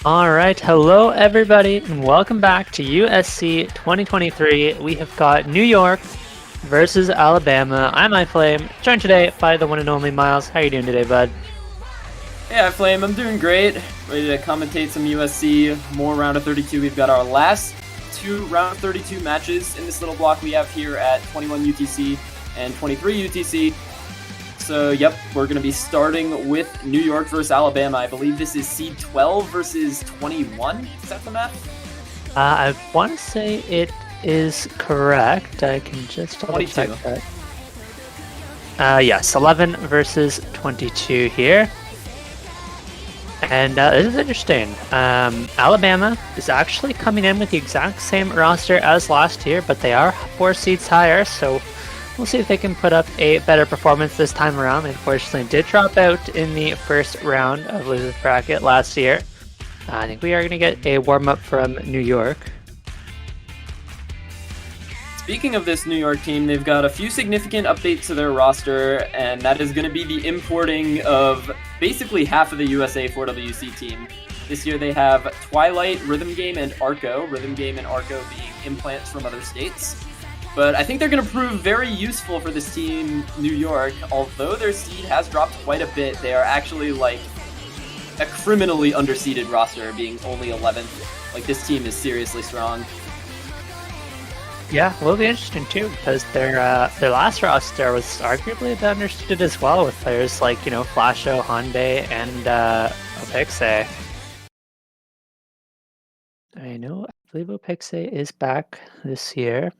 All right, hello everybody, and welcome back to USC 2023. We have got New York versus Alabama. I'm iFlame, joined today by the one and only Miles. How you doing today, bud? Hey, Flame, I'm doing great. Ready to commentate some USC, more round of 32. We've got our last two round of 32 matches in this little block we have here at 21 UTC and 23 UTC. So, yep, we're going to be starting with New York versus Alabama. I believe this is seed 12 versus 21. Is that the math? I want to say it is correct. I can just double 22. check that. Yes, 11 versus 22 here. And this is interesting. Alabama is actually coming in with the exact same roster as last year, but they are 4 seeds higher, so we'll see if they can put up a better performance this time around. They unfortunately did drop out in the first round of losers bracket last year. I think we are going to get a warm-up from New York. Speaking of this New York team, they've got a few significant updates to their roster, and that is going to be the importing of basically half of the USA 4WC team. This year they have Twilight, Rhythm Game, and Arco. Rhythm Game and Arco being implants from other states. But I think they're going to prove very useful for this team, New York. Although their seed has dropped quite a bit, they are actually like a criminally underseeded roster, being only 11th. Like, this team is seriously strong. Yeah, will be interesting too, because their last roster was arguably a bit understated as well, with players like, Flasho, Hyundai, and Opixe. I believe Opixe is back this year,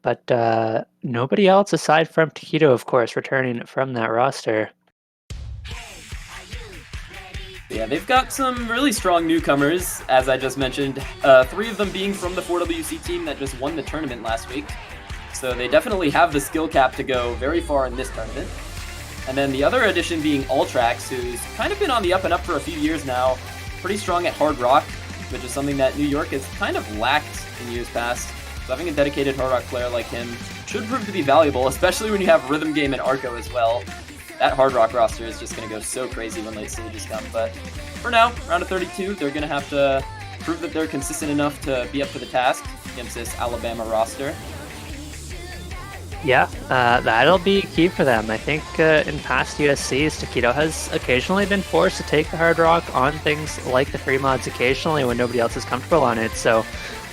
but nobody else aside from Taquito, of course, returning from that roster. Yeah, they've got some really strong newcomers, as I just mentioned, 3 of them being from the 4WC team that just won the tournament last week. So they definitely have the skill cap to go very far in this tournament. And then the other addition being Ultrax, who's kind of been on the up and up for a few years now, pretty strong at Hard Rock, which is something that New York has kind of lacked in years past. So having a dedicated Hard Rock player like him should prove to be valuable, especially when you have Rhythm Game and Arco as well. That Hard Rock roster is just going to go so crazy when late stages come. But for now, round of 32, they're going to have to prove that they're consistent enough to be up to the task against this Alabama roster. Yeah, that'll be key for them. I think in past USCs, Taquito has occasionally been forced to take the Hard Rock on things like the free mods occasionally when nobody else is comfortable on it. So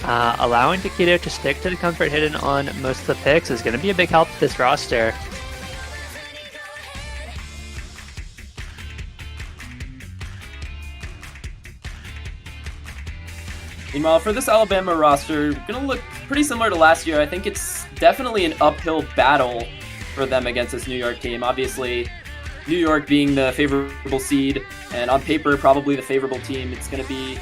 allowing Taquito to stick to the comfort hidden on most of the picks is going to be a big help to this roster. Meanwhile, for this Alabama roster, going to look pretty similar to last year. I think it's definitely an uphill battle for them against this New York team. Obviously, New York being the favorable seed, and on paper, probably the favorable team. It's going to be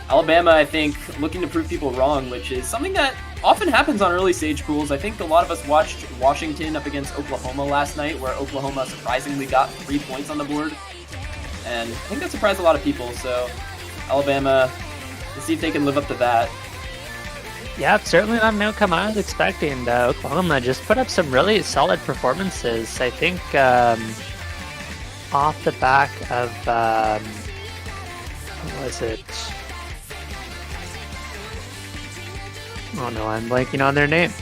Alabama, I think, looking to prove people wrong, which is something that often happens on early stage pools. I think a lot of us watched Washington up against Oklahoma last night, where Oklahoma surprisingly got 3 points on the board. And I think that surprised a lot of people, so Alabama, to see if they can live up to that. Yeah, it's certainly not an outcome I was expecting. Oklahoma just put up some really solid performances. I think off the back of, what was it? Oh no, I'm blanking on their name.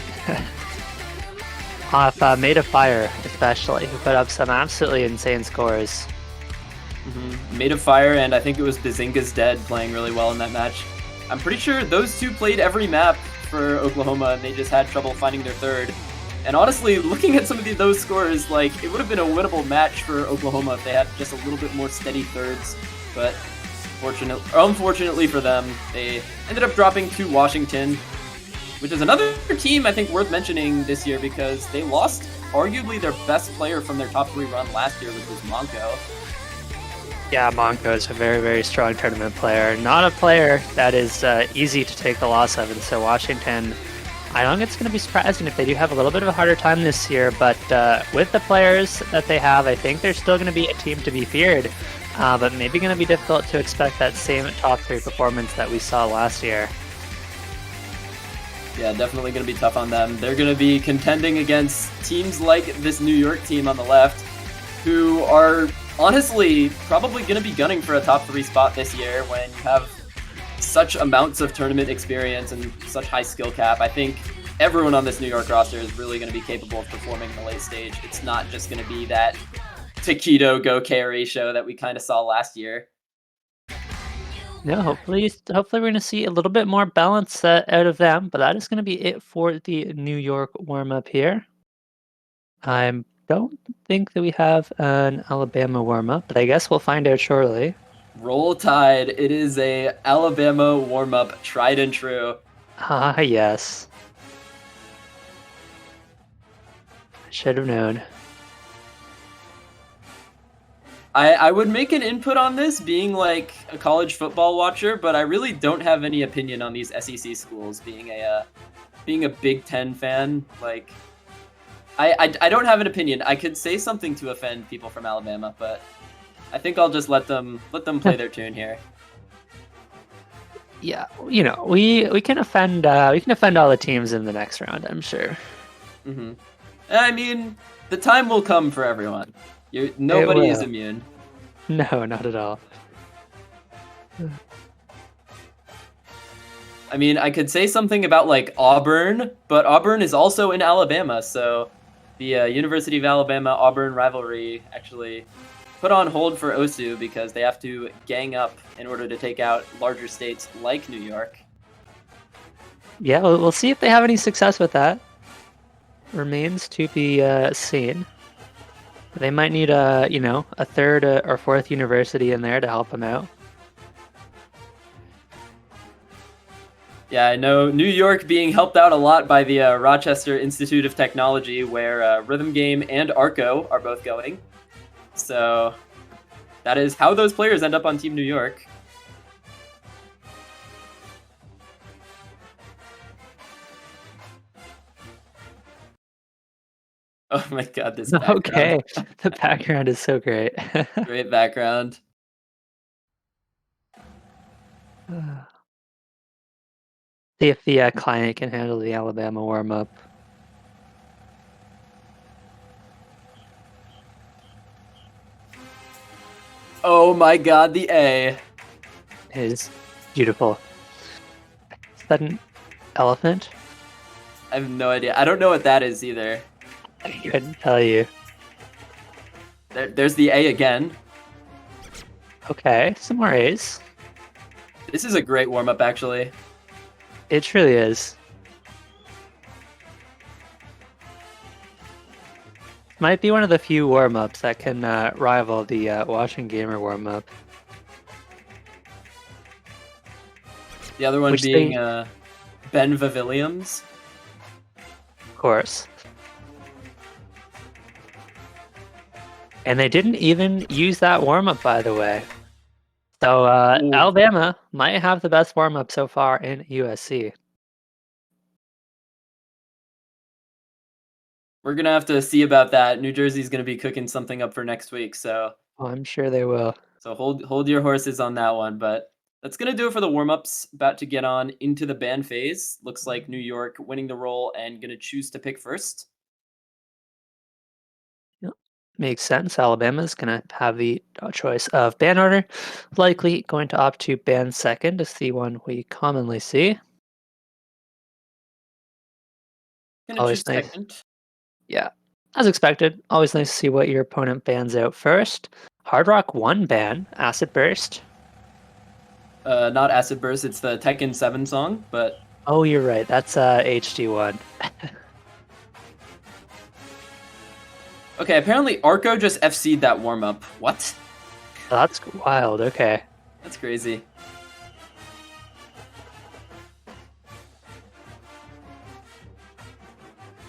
Off Made of Fire, especially, who put up some absolutely insane scores. Made of Fire, and I think it was Bazinga's Dead playing really well in that match. I'm pretty sure those two played every map for Oklahoma, and they just had trouble finding their third. And honestly, looking at some of those scores, like, it would have been a winnable match for Oklahoma if they had just a little bit more steady thirds. But unfortunately for them, they ended up dropping to Washington, which is another team I think worth mentioning this year because they lost arguably their best player from their top 3 run last year, which was Monko. Yeah, Monko is a very, very strong tournament player. Not a player that is easy to take the loss of, and so Washington, I don't think it's going to be surprising if they do have a little bit of a harder time this year, but with the players that they have, I think they're still going to be a team to be feared, but maybe going to be difficult to expect that same top 3 performance that we saw last year. Yeah, definitely going to be tough on them. They're going to be contending against teams like this New York team on the left, who are honestly probably going to be gunning for a top 3 spot this year when you have such amounts of tournament experience and such high skill cap. I think everyone on this New York roster is really going to be capable of performing in the late stage. It's not just going to be that Taquito go carry show that we kind of saw last year. No, hopefully we're going to see a little bit more balance out of them, but that is going to be it for the New York warm-up here. I don't think that we have an Alabama warm-up, but I guess we'll find out shortly. Roll Tide. It is a Alabama warm-up, tried and true. Ah, yes. I should have known. I would make an input on this being like a college football watcher, but I really don't have any opinion on these SEC schools. Being a Big Ten fan, like I don't have an opinion. I could say something to offend people from Alabama, but I think I'll just let them play their tune here. Yeah, you know, we can offend all the teams in the next round, I'm sure. Mm-hmm. I mean, the time will come for everyone. Nobody is immune. No, not at all. I mean, I could say something about like Auburn, but Auburn is also in Alabama, so the University of Alabama-Auburn rivalry actually put on hold for OSU because they have to gang up in order to take out larger states like New York. Yeah, we'll see if they have any success with that. Remains to be seen. They might need a third or fourth university in there to help them out. Yeah, I know New York being helped out a lot by the Rochester Institute of Technology, where Rhythm Game and Arco are both going. So that is how those players end up on Team New York. Oh my god, this background. Okay, the background is so great. Great background. See if the client can handle the Alabama warm-up. Oh my god, the A. It is beautiful. Is that an elephant? I have no idea. I don't know what that is either. I couldn't tell you. There's the A again. Okay, some more A's. This is a great warm-up, actually. It truly is. Might be one of the few warm-ups that can rival the Washington Gamer warm-up. The other one being Ben Vaviliams. Of course. And they didn't even use that warm-up, by the way. So Alabama might have the best warm-up so far in USC. We're going to have to see about that. New Jersey's going to be cooking something up for next week, so... Oh, I'm sure they will. So hold your horses on that one, but that's going to do it for the warm-ups. About to get on into the ban phase. Looks like New York winning the role and going to choose to pick first. Yep. Makes sense. Alabama's going to have the choice of ban order. Likely going to opt to ban second, is the one we commonly see. Going to choose second. Yeah, as expected. Always nice to see what your opponent bans out first. Hard Rock 1 ban, Acid Burst. Not Acid Burst, it's the Tekken 7 song, but... Oh, you're right. That's HD1. Okay, apparently Arco just FC'd that warm-up. What? That's wild, okay. That's crazy.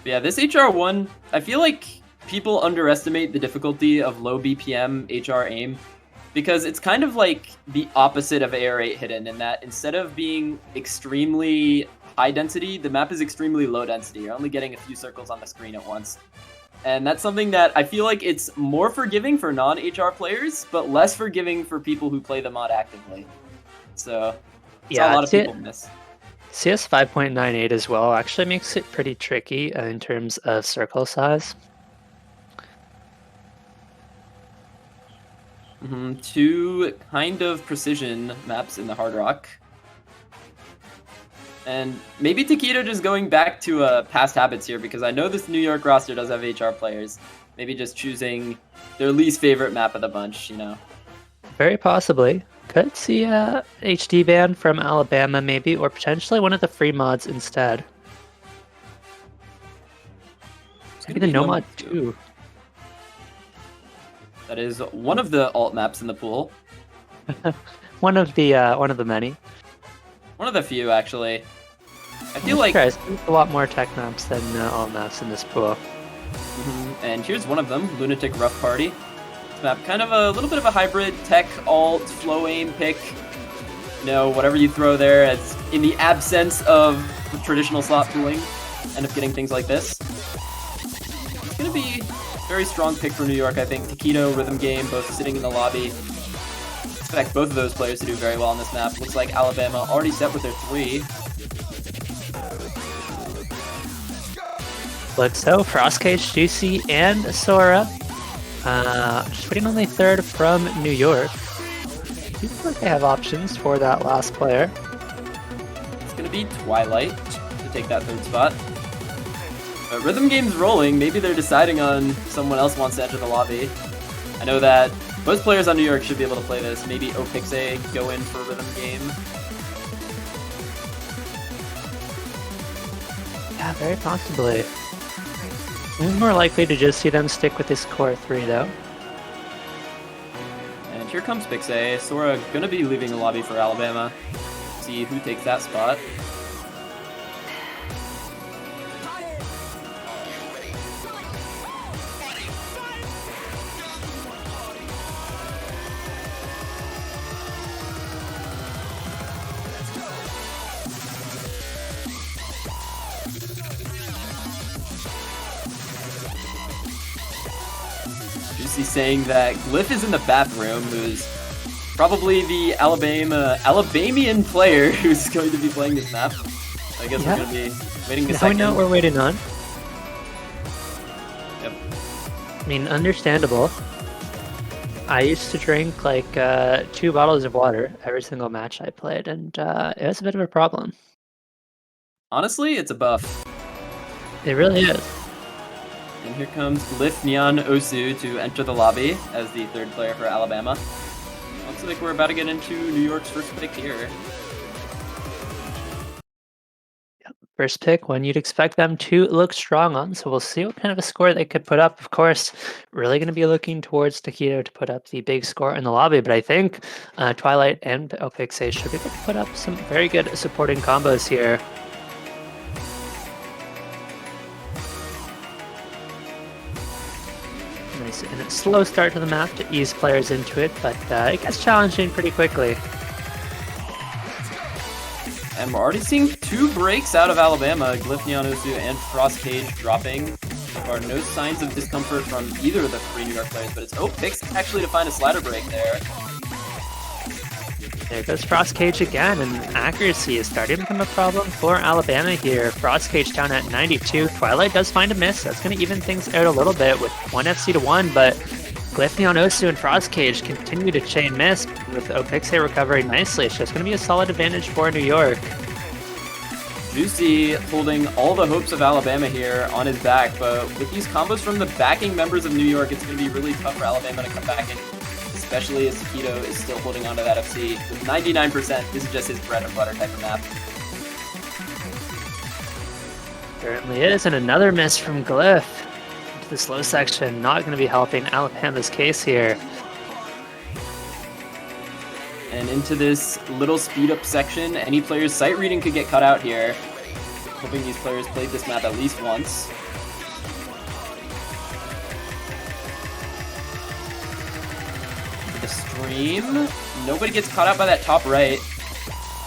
But yeah, this HR1, I feel like people underestimate the difficulty of low BPM HR aim, because it's kind of like the opposite of AR8 hidden in that instead of being extremely high density, the map is extremely low density. You're only getting a few circles on the screen at once. And that's something that I feel like it's more forgiving for non-HR players, but less forgiving for people who play the mod actively. So, yeah, a lot of people miss. CS 5.98 as well actually makes it pretty tricky in terms of circle size. Two kind of precision maps in the Hard Rock. And maybe Taquito just going back to past habits here, because I know this New York roster does have HR players. Maybe just choosing their least favorite map of the bunch, you know. Very possibly. Could see a HD ban from Alabama maybe, or potentially one of the free mods instead. Maybe the Nomad 2. That is one of the alt maps in the pool. one of the many. One of the few, actually. I feel like there's a lot more tech maps than alt maps in this pool. And here's one of them, Lunatic Rough Party. This map, kind of a little bit of a hybrid tech, alt, flow aim pick. You know, whatever you throw there, as in the absence of traditional slot pooling, end up getting things like this. It's gonna be a very strong pick for New York, I think. Taquito, Rhythm Game, both sitting in the lobby. Expect both of those players to do very well on this map. Looks like Alabama already set with their 3. Looks so. Frostcage, Juicy, and Sora. Just waiting on the 3rd from New York. Seems like they have options for that last player. It's going to be Twilight to take that 3rd spot. But Rhythm Game's rolling. Maybe they're deciding on someone else wants to enter the lobby. I know that most players on New York should be able to play this. Maybe Opixe go in for Rhythm Game. Yeah, very possibly. I'm more likely to just see them stick with this core 3, though. And here comes Pixe. Sora gonna be leaving the lobby for Alabama. See who takes that spot. Juicy saying that Glyph is in the bathroom, who's probably the Alabamian player who's going to be playing this map. I guess we're going to be waiting a second. We know what we're waiting on. Yep. I mean, understandable. I used to drink like 2 bottles of water every single match I played, and it was a bit of a problem. Honestly, it's a buff. It really is. And here comes Glyph Neon Osu to enter the lobby as the 3rd player for Alabama. Looks like we're about to get into New York's first pick here. Yep. First pick, one you'd expect them to look strong on, so we'll see what kind of a score they could put up. Of course, really going to be looking towards Taquito to put up the big score in the lobby, but I think Twilight and Opixe should be able to put up some very good supporting combos here. Nice and a slow start to the map to ease players into it, but it gets challenging pretty quickly. And we're already seeing 2 breaks out of Alabama, Glyph Neon Osu and Frostcage dropping. There are no signs of discomfort from either of the 3 New York players, but it's Opixe actually to find a slider break there. There goes Frostcage again, and accuracy is starting to become a problem for Alabama here. Frostcage down at 92. Twilight does find a miss. That's going to even things out a little bit with 1 FC to 1, but Glyph Neon Osu and Frostcage continue to chain miss, with Opixe recovering nicely. So it's going to be a solid advantage for New York. Juicy holding all the hopes of Alabama here on his back, but with these combos from the backing members of New York, it's going to be really tough for Alabama to come back in, especially as Taquito is still holding onto that FC. With 99%, this is just his bread and butter type of map. Certainly is, and another miss from Glyph. The slow section not going to be helping Alabama's case here. And into this little speed up section, any player's sight reading could get cut out here. Hoping these players played this map at least once. The stream, nobody gets caught out by that top right.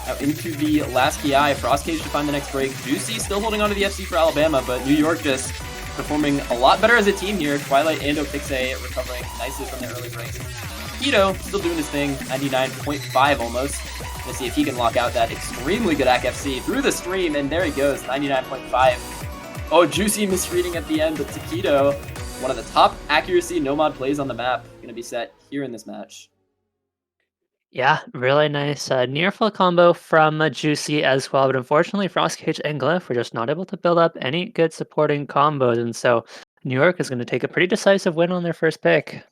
Out into the last PI, Frostcage to find the next break. Juicy still holding on to the FC for Alabama, but New York just performing a lot better as a team here. Twilight and Opixe recovering nicely from their early breaks. Taquito still doing his thing, 99.5 almost. Let's see if he can lock out that extremely good FC through the stream, and there he goes, 99.5. Oh, Juicy misreading at the end, but Taquito, one of the top accuracy no-mod plays on the map, going to be set here in this match. Yeah, really nice near full combo from Juicy as well, but unfortunately Frostcage and Glyph were just not able to build up any good supporting combos, and so New York is going to take a pretty decisive win on their first pick.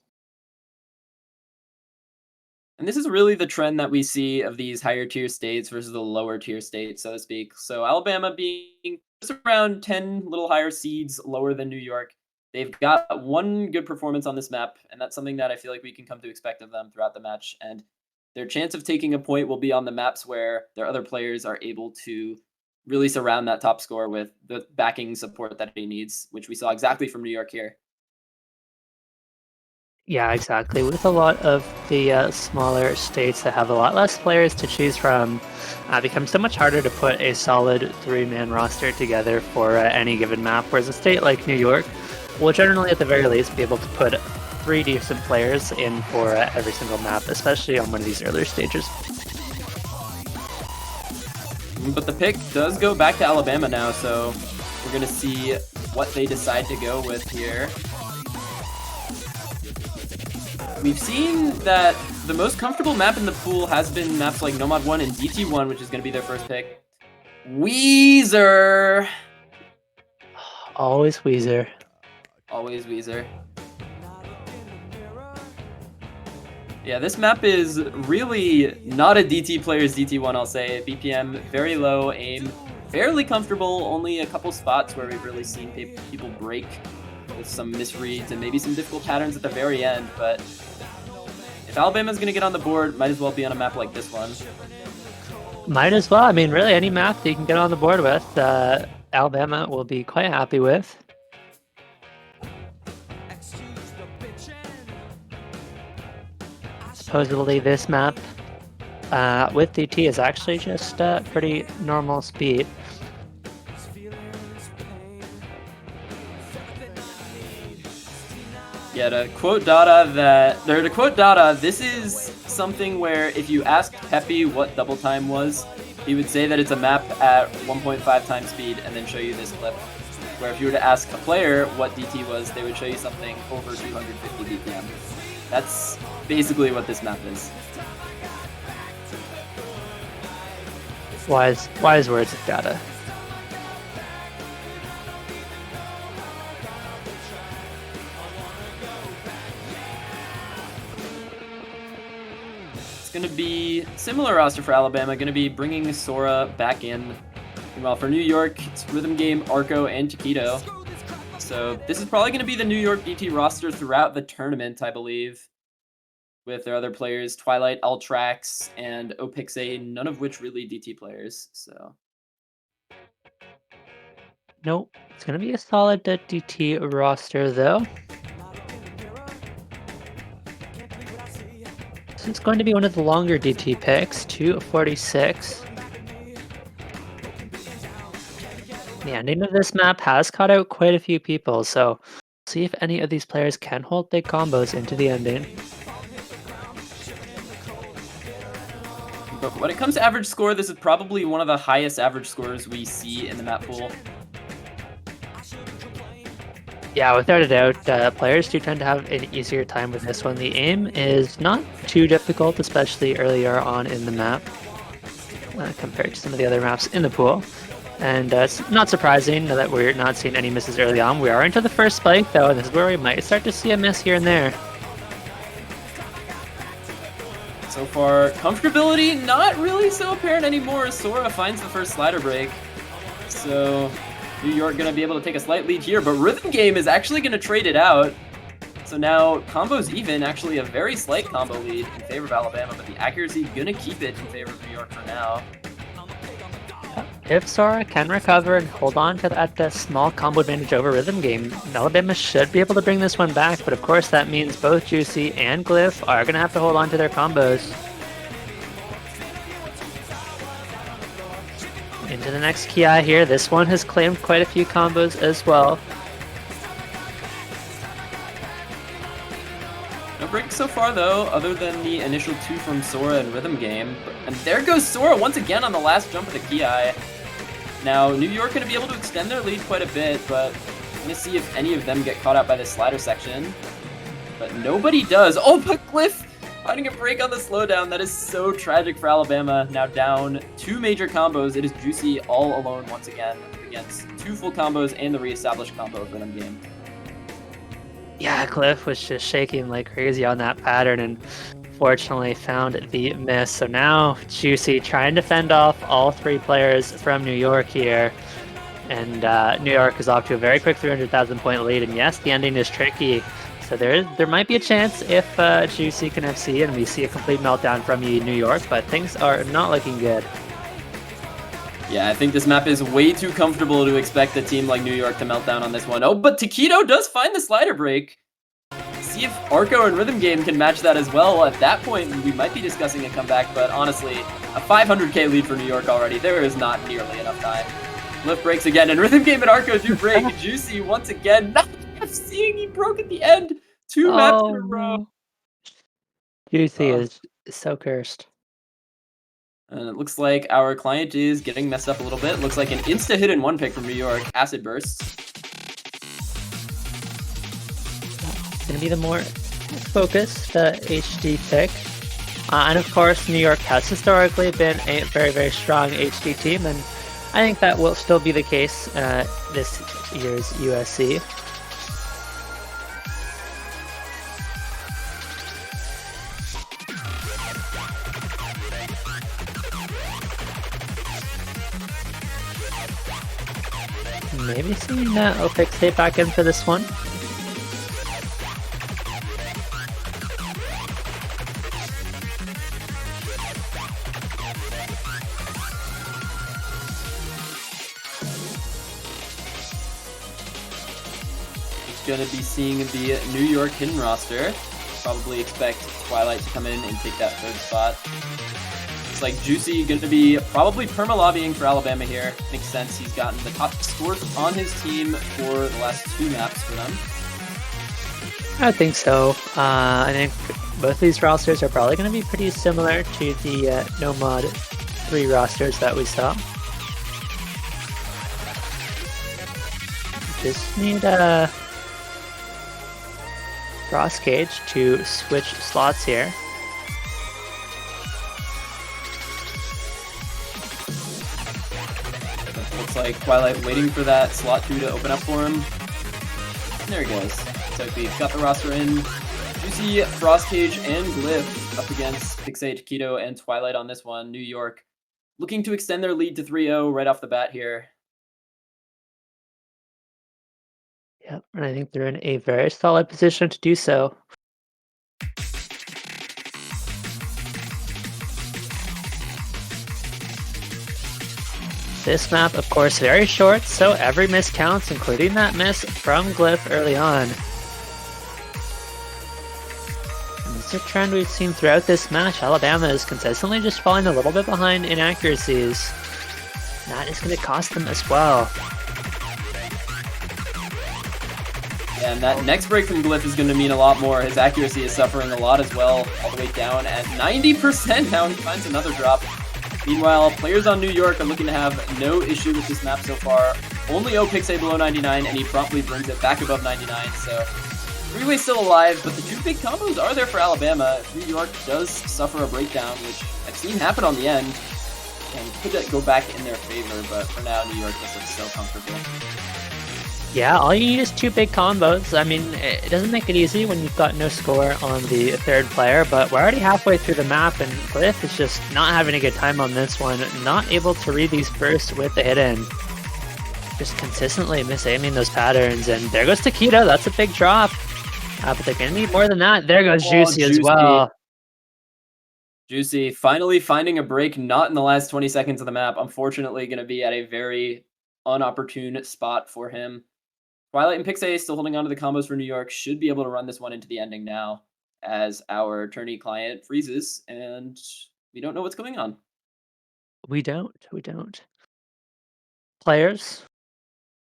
And this is really the trend that we see of these higher tier states versus the lower tier states, so to speak. So Alabama being just around 10 little higher seeds lower than New York. They've got one good performance on this map, and that's something that I feel like we can come to expect of them throughout the match. And their chance of taking a point will be on the maps where their other players are able to really surround that top score with the backing support that he needs, which we saw exactly from New York here. Yeah, exactly. With a lot of the smaller states that have a lot less players to choose from, it becomes so much harder to put a solid three-man roster together for any given map. Whereas a state like New York will generally, at the very least, be able to put three decent players in for every single map, especially on one of these earlier stages. But the pick does go back to Alabama now, so we're going to see what they decide to go with here. We've seen that the most comfortable map in the pool has been maps like Nomad 1 and DT1, which is going to be their first pick. Weezer! Always Weezer. Always Weezer. Yeah, this map is really not a DT player's DT1, I'll say. BPM, very low, aim, fairly comfortable, only a couple spots where we've really seen people break with some misreads and maybe some difficult patterns at the very end, but if Alabama's going to get on the board, might as well be on a map like this one. Might as well. I mean, really, any map that you can get on the board with, Alabama will be quite happy with. Supposedly, this map with DT is actually just pretty normal speed. Yeah, to quote Dada, this is something where if you asked Peppy what double time was, he would say that it's a map at 1.5 times speed and then show you this clip. Where if you were to ask a player what DT was, they would show you something over 250 BPM. That's basically what this map is. Wise words of Dada. Going to be similar roster for Alabama, going to be bringing Sora back in. Meanwhile, for New York, it's Rhythm Game, Arco, and Taquito. So this is probably going to be the New York DT roster throughout the tournament, I believe, with their other players, Twilight, Altrax, and Opixe, none of which really DT players. So Nope, it's going to be a solid DT roster, though. It's going to be one of the longer DT picks, 246. The ending of this map has caught out quite a few people, so see if any of these players can hold big combos into the ending. But when it comes to average score, this is probably one of the highest average scores we see in the map pool. Yeah, without a doubt, players do tend to have an easier time with this one. The aim is not too difficult, especially earlier on in the map, compared to some of the other maps in the pool. And it's not surprising that we're not seeing any misses early on. We are into the first spike, though, and this is where we might start to see a miss here and there. So far, comfortability not really so apparent anymore as Sora finds the first slider break. So New York going to be able to take a slight lead here, but Rhythm Game is actually going to trade it out. So now combo's even, actually a very slight combo lead in favor of Alabama, but the accuracy going to keep it in favor of New York for now. If Sora can recover and hold on to that small combo advantage over Rhythm Game, Alabama should be able to bring this one back, but of course that means both Juicy and Glyph are going to have to hold on to their combos. Into the next Ki here. This one has claimed quite a few combos as well. No breaks so far though, other than the initial two from Sora and Rhythm Game. And there goes Sora once again on the last jump of the Ki. Now, New York going to be able to extend their lead quite a bit, but I'm going to see if any of them get caught out by this slider section. But nobody does. Oh, but Glyph Finding a break on the slowdown. That is so tragic for Alabama. Now down 2 major combos. It is Juicy all alone once again against 2 full combos and the reestablished combo of Rhythm Game. Yeah, Cliff was just shaking like crazy on that pattern and fortunately found the miss. So now Juicy trying to fend off all 3 players from New York here. And New York is off to a very quick 300,000 point lead. And yes, the ending is tricky. So there might be a chance if Juicy can FC and we see a complete meltdown from New York, but things are not looking good. Yeah, I think this map is way too comfortable to expect a team like New York to melt down on this one. Oh, but Taquito does find the slider break. See if Arco and Rhythm Game can match that as well. At that point, we might be discussing a comeback, but honestly, a 500k lead for New York already. There is not nearly enough time. Lift breaks again, and Rhythm Game and Arco do break. Juicy once again, not seeing he broke at the end. 2 maps in a row. No. Juicy is so cursed. And it looks like our client is getting messed up a little bit. Looks like an insta hit and 1 pick from New York. Acid Burst. It's going to be the more focused HD pick. And of course, New York has historically been a very, very strong HD team, and I think that will still be the case this year's USC. Maybe seeing Opix hit back in for this one. Going to be seeing the New York hidden roster. Probably expect Twilight to come in and take that 3rd spot. Looks like Juicy going to be probably perma-lobbying for Alabama here. Makes sense. He's gotten the top scores on his team for the last 2 maps for them. I think so. I think both these rosters are probably going to be pretty similar to the No Mod 3 rosters that we saw. Just need Cross Cage to switch slots here. Looks like Twilight waiting for that slot 2 to open up for him. And there he goes. So we've got the roster in. Juicy, Frost Cage, and Glyph up against Pixate, Taquito, and Twilight on this one. New York looking to extend their lead to 3-0 right off the bat here. Yep, and I think they're in a very solid position to do so. This map, of course, very short, so every miss counts, including that miss from Glyph early on. And this is a trend we've seen throughout this match. Alabama is consistently just falling a little bit behind in accuracies. That is going to cost them as well. Yeah, and that next break from Glyph is going to mean a lot more. His accuracy is suffering a lot as well, all the way down at 90% now, and he finds another drop. Meanwhile, players on New York are looking to have no issue with this map so far. Only Opix below 99, and he promptly brings it back above 99, so Freeway still alive, but the 2 big combos are there for Alabama. If New York does suffer a breakdown, which I've seen happen on the end, and could that go back in their favor, but for now, New York just looks so comfortable. Yeah, all you need is 2 big combos. I mean, it doesn't make it easy when you've got no score on the 3rd player, but we're already halfway through the map, and Glyph is just not having a good time on this one. Not able to read these bursts with the hidden. Just consistently misaiming those patterns, and there goes Taquito. That's a big drop. But they're going to need more than that. There goes Juicy as well. Juicy finally finding a break, not in the last 20 seconds of the map. Unfortunately, going to be at a very unopportune spot for him. Twilight and Pixay still holding on to the combos for New York. Should be able to run this one into the ending now as our tourney client freezes and we don't know what's going on. We don't. Players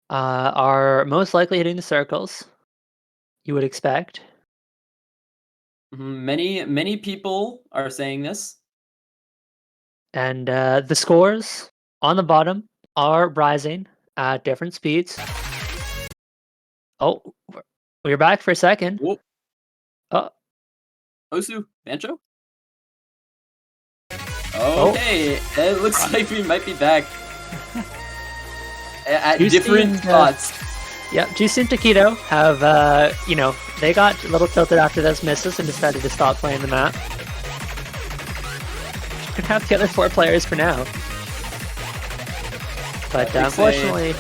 are most likely hitting the circles, you would expect. Many people are saying this. And the scores on the bottom are rising at different speeds. Oh, we're back for a second. Whoa. Oh, Osu, Bancho? Okay, it looks like we might be back at Juicy different and, spots. Yep, Juicy and Taquito have, they got a little tilted after those misses and decided to stop playing the map. Could have the other 4 players for now. But unfortunately...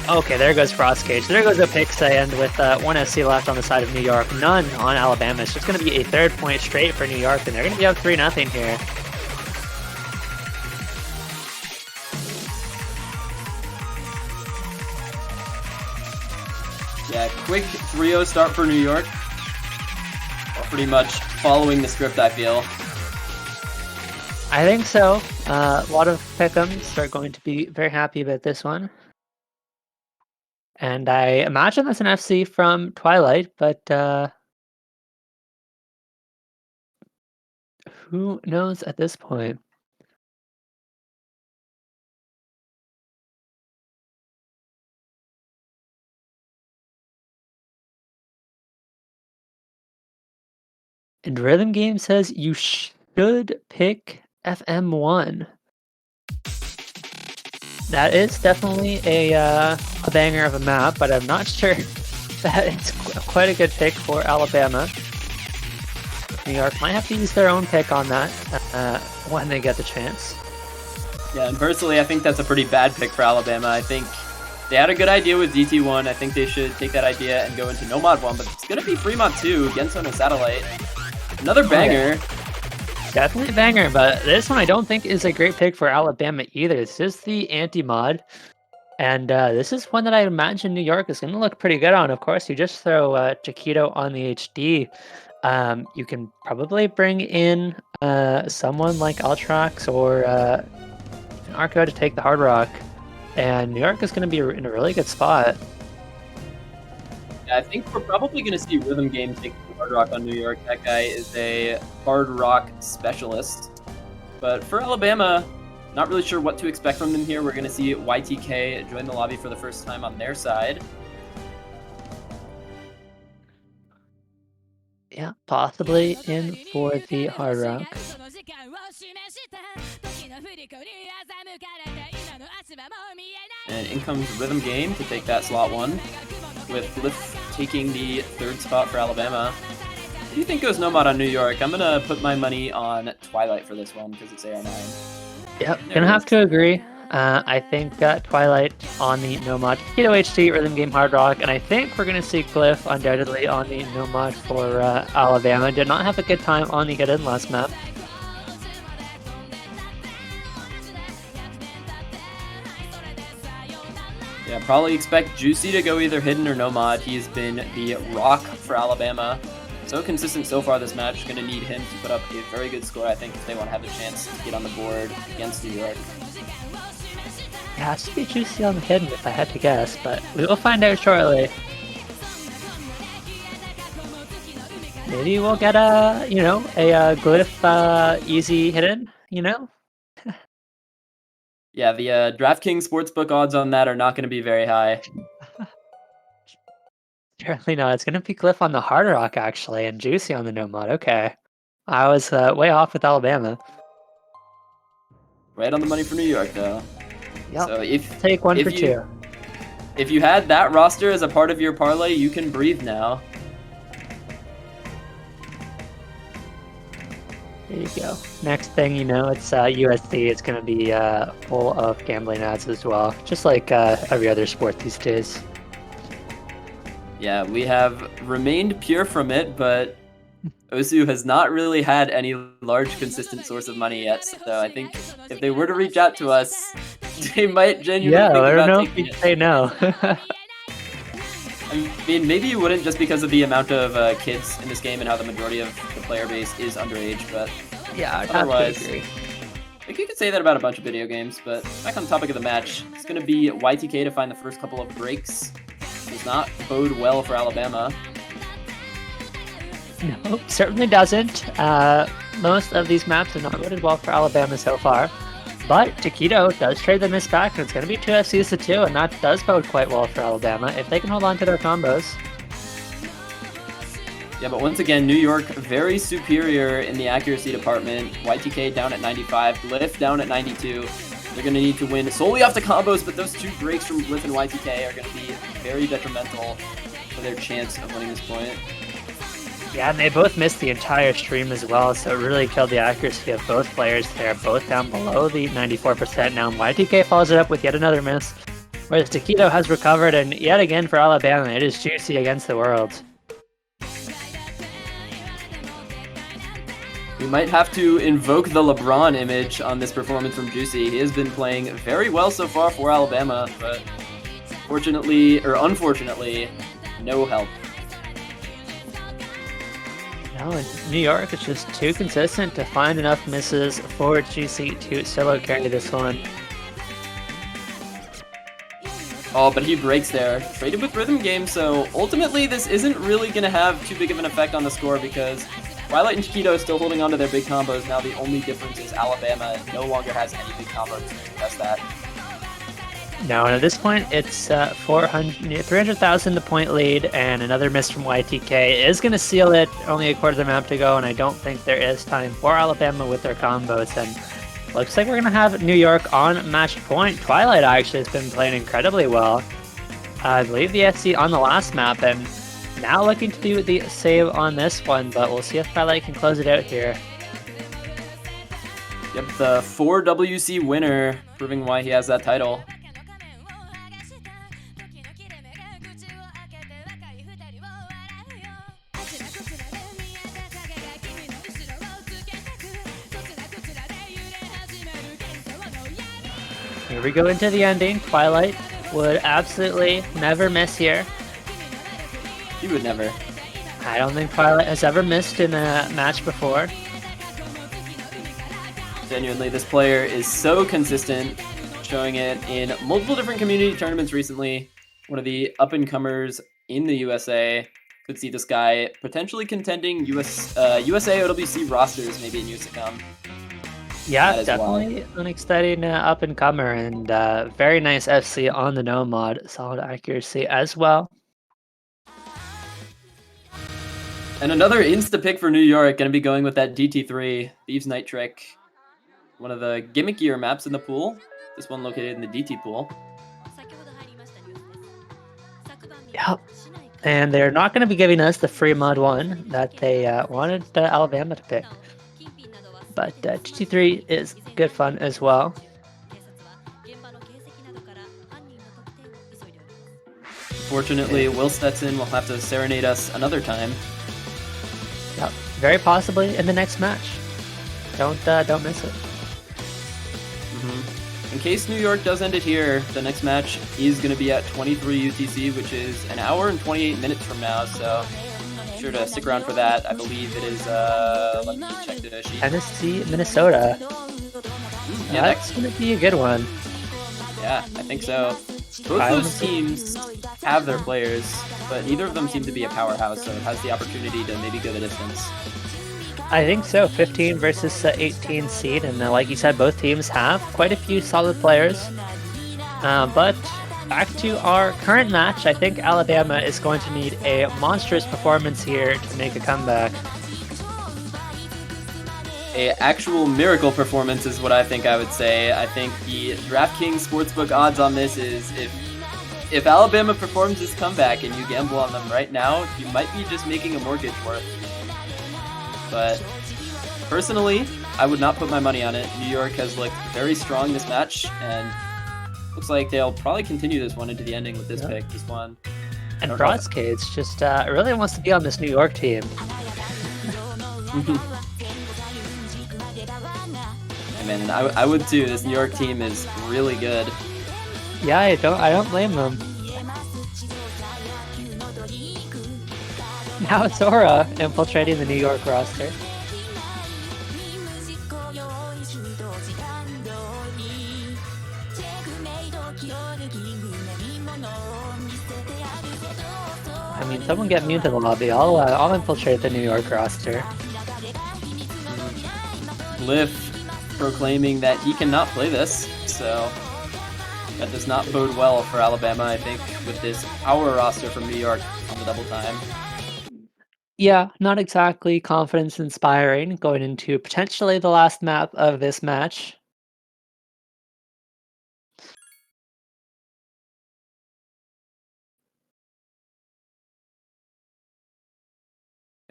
Okay, there goes Frost Cage. There goes a Pixie, and with 1 SC left on the side of New York, none on Alabama. It's just going to be a 3rd point straight for New York, and they're going to be up 3-0 here. Yeah, quick 3-0 start for New York. Pretty much following the script, I feel. I think so. A lot of pick'ems are going to be very happy about this one. And I imagine that's an FC from Twilight, but who knows at this point? And Rhythm Game says you should pick FM1. That is definitely a banger of a map, but I'm not sure that it's quite a good pick for Alabama. New York might have to use their own pick on that when they get the chance. Yeah, and personally, I think that's a pretty bad pick for Alabama. I think they had a good idea with DT1. I think they should take that idea and go into No Mod 1, but it's going to be Fremont 2 against on a satellite. Another banger. Definitely a banger, but this one I don't think is a great pick for Alabama either. This is the anti-mod, and this is one that I imagine New York is going to look pretty good on. Of course, you just throw Chiquito on the HD. You can probably bring in someone like Altrox or Arco to take the Hard Rock, and New York is going to be in a really good spot. Yeah, I think we're probably going to see Rhythm Game take the Hard Rock on New York. That guy is a Hard Rock specialist. But for Alabama, not really sure what to expect from them here. We're going to see YTK join the lobby for the first time on their side. Yeah, possibly in for the Hard Rock. And in comes Rhythm Game to take that slot 1, with Glyph taking the 3rd spot for Alabama. Who do you think goes Nomad on New York? I'm going to put my money on Twilight for this one because it's AR9. Yep, gonna have to agree. I think Twilight on the Nomad, Keto HD, Rhythm Game, Hard Rock, and I think we're going to see Glyph undoubtedly on the Nomad for Alabama. Did not have a good time on the Get In last map. Yeah, probably expect Juicy to go either Hidden or Nomad. He's been the rock for Alabama. So consistent so far this match. Going to need him to put up a very good score, I think, if they want to have a chance to get on the board against New York. It has to be Juicy on the Hidden if I had to guess, but we will find out shortly. Maybe we'll get a Glyph easy Hidden, Yeah, the DraftKings Sportsbook odds on that are not going to be very high. Certainly not. It's going to be Glyph on the Hard Rock, actually, and Juicy on the Nomad. Okay. I was way off with Alabama. Right on the money for New York, though. Yep. So Take one for 2. If you had that roster as a part of your parlay, you can breathe now. There you go. Next thing you know, it's USC. It's going to be full of gambling ads as well, just like every other sport these days. Yeah, we have remained pure from it, but Osu has not really had any large consistent source of money yet. So I think if they were to reach out to us, they might genuinely think I don't about know if taking you'd it. say no. I mean, maybe you wouldn't just because of the amount of kids in this game and how the majority of the player base is underage, but Yeah, I'd otherwise, have to agree. I think you could say that about a bunch of video games, but back on the topic of the match, it's going to be YTK to find the first couple of breaks. Does not bode well for Alabama. No, certainly doesn't. Most of these maps have not boded well for Alabama so far. But Taquito does trade the miss back, and it's going to be 2 FCs to 2, and that does bode quite well for Alabama if they can hold on to their combos. Yeah, but once again, New York very superior in the accuracy department. YTK down at 95, Glyph down at 92. They're going to need to win solely off the combos, but those two breaks from Glyph and YTK are going to be very detrimental for their chance of winning this point. Yeah, and they both missed the entire stream as well, so it really killed the accuracy of both players there, both down below the 94%. Now YTK follows it up with yet another miss, whereas Taquito has recovered, and yet again for Alabama, it is juicy against the world. We might have to invoke the LeBron image on this performance from Juicy. He has been playing very well so far for Alabama, but fortunately, or unfortunately, no help. No, and New York is just too consistent to find enough misses for Juicy to solo carry this one. Oh, but he breaks there. Traded with Rhythm Game, so ultimately this isn't really going to have too big of an effect on the score because Twilight and Chiquito still holding on to their big combos. Now the only difference is Alabama no longer has any big combos to contest that. No, and at this point, it's 300,000 point lead, and another miss from YTK is going to seal it. Only a quarter of the map to go, and I don't think there is time for Alabama with their combos. And looks like we're going to have New York on match point. Twilight actually has been playing incredibly well. I believe the SC on the last map, and now looking to do the save on this one, but we'll see if Twilight can close it out here. Yep, the 4WC winner, proving why he has that title. Here we go into the ending. Twilight would absolutely never miss here. He would never. I don't think Twilight has ever missed in a match before. Genuinely, this player is so consistent, showing it in multiple different community tournaments recently. One of the up-and-comers in the USA. Could see this guy potentially contending USA OWC rosters maybe in years to come. Yeah, definitely an exciting up-and-comer, and very nice FC on the no mod. Solid accuracy as well. And another insta-pick for New York, going to be going with that DT3, Thieves Night Trick. One of the gimmickier maps in the pool. This one located in the DT pool. Yep. And they're not going to be giving us the free mod one that they wanted Alabama to pick. But GT3 is good fun as well. Fortunately, Will Stetson will have to serenade us another time. Yep. Very possibly in the next match. Don't miss it. In case New York does end it here, the next match is going to be at 23 UTC, which is an hour and 28 minutes from now, so be sure to stick around for that. I believe it is, let me check the sheet. Tennessee, Minnesota. Yeah, that's going to be a good one. Yeah, I think so. Both those teams have their players, but neither of them seem to be a powerhouse, so it has the opportunity to maybe go the distance. I think so. 15 versus 18 seed, and like you said, both teams have quite a few solid players. But back to our current match, I think Alabama is going to need a monstrous performance here to make a comeback. A actual miracle performance is what I think I would say. I think the DraftKings Sportsbook odds on this is if Alabama performs this comeback and you gamble on them right now, you might be just making a mortgage worth. But personally, I would not put my money on it. New York has looked very strong this match, and looks like they'll probably continue this one into the ending with this pick, this one. And Broadskates just really wants to be on this New York team. I mean, I would too. This New York team is really good. Yeah, I don't blame them. Now it's Aura infiltrating the New York roster. I mean, someone get me into the lobby. I'll infiltrate the New York roster. Liff proclaiming that he cannot play this, so that does not bode well for Alabama, I think, with this power roster from New York on the double time. Yeah, not exactly confidence inspiring going into potentially the last map of this match.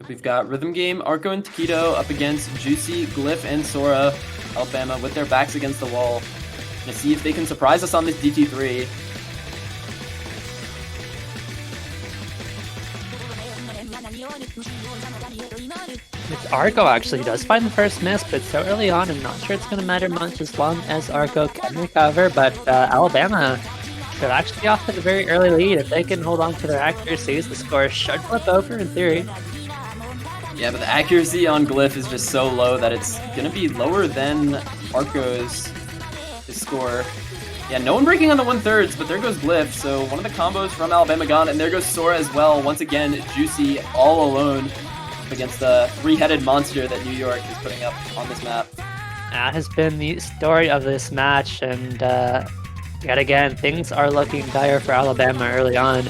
We've got Rhythm Game, Arco, and Taquito up against Juicy, Glyph, and Sora. Alabama with their backs against the wall. Gonna see if they can surprise us on this DT3. It's Arco actually does find the first miss, but so early on, I'm not sure it's going to matter much as long as Arco can recover. But Alabama should actually be off to the very early lead. If they can hold on to their accuracies, the score should flip over in theory. Yeah, but the accuracy on Glyph is just so low that it's gonna be lower than Arco's score. Yeah, no one breaking on the 1/3, but there goes Glyph. So one of the combos from Alabama gone, and there goes Sora as well. Once again, Juicy all alone against the three-headed monster that New York is putting up on this map. That has been the story of this match, and yet again, things are looking dire for Alabama early on.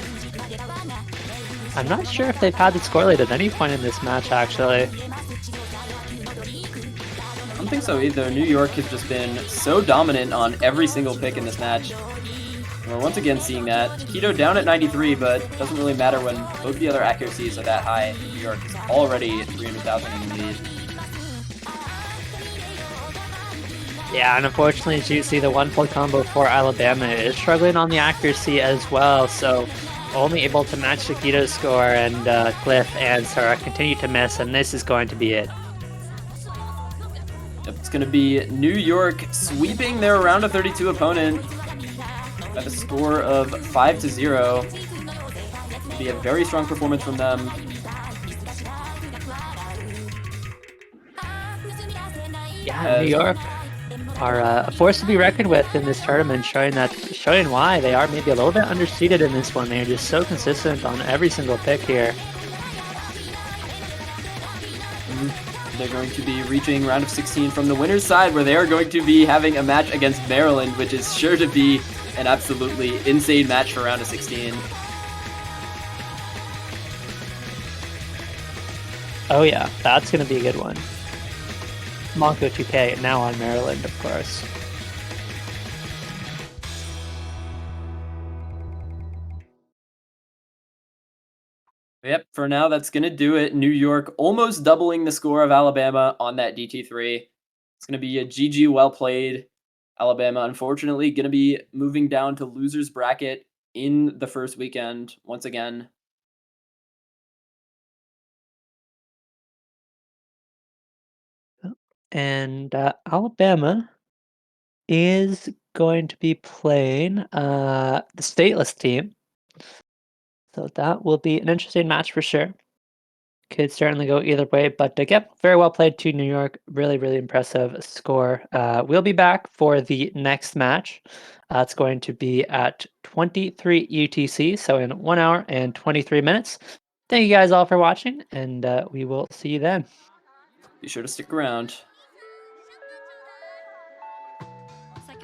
I'm not sure if they've had the score lead at any point in this match, actually. I don't think so either. New York has just been so dominant on every single pick in this match. We're once again seeing that. Taquito down at 93, but it doesn't really matter when both the other accuracies are that high. New York is already at 300,000 in the lead. Yeah, and unfortunately, as you see, the one full combo for Alabama is struggling on the accuracy as well, so only able to match Taquito's score, and Glyph and Sora continue to miss, and this is going to be it. It's going to be New York sweeping their round of 32 opponent at a score of 5-0. It'll be a very strong performance from them. Yeah, New York are a force to be reckoned with in this tournament, showing why they are maybe a little bit underseeded in this one. They're just so consistent on every single pick here. They're going to be reaching round of 16 from the winner's side, where they are going to be having a match against Maryland, which is sure to be an absolutely insane match for round of 16. Oh yeah, that's going to be a good one. Monko 2K, now on Maryland, of course. Yep, for now, that's going to do it. New York almost doubling the score of Alabama on that DT3. It's going to be a GG well played. Alabama, unfortunately, going to be moving down to loser's bracket in the first weekend once again. And Alabama is going to be playing the stateless team. So that will be an interesting match for sure. Could certainly go either way, but yep, very well played to New York. Really, really impressive score. We'll be back for the next match. It's going to be at 23 UTC, so in 1 hour and 23 minutes. Thank you guys all for watching, and we will see you then. Be sure to stick around.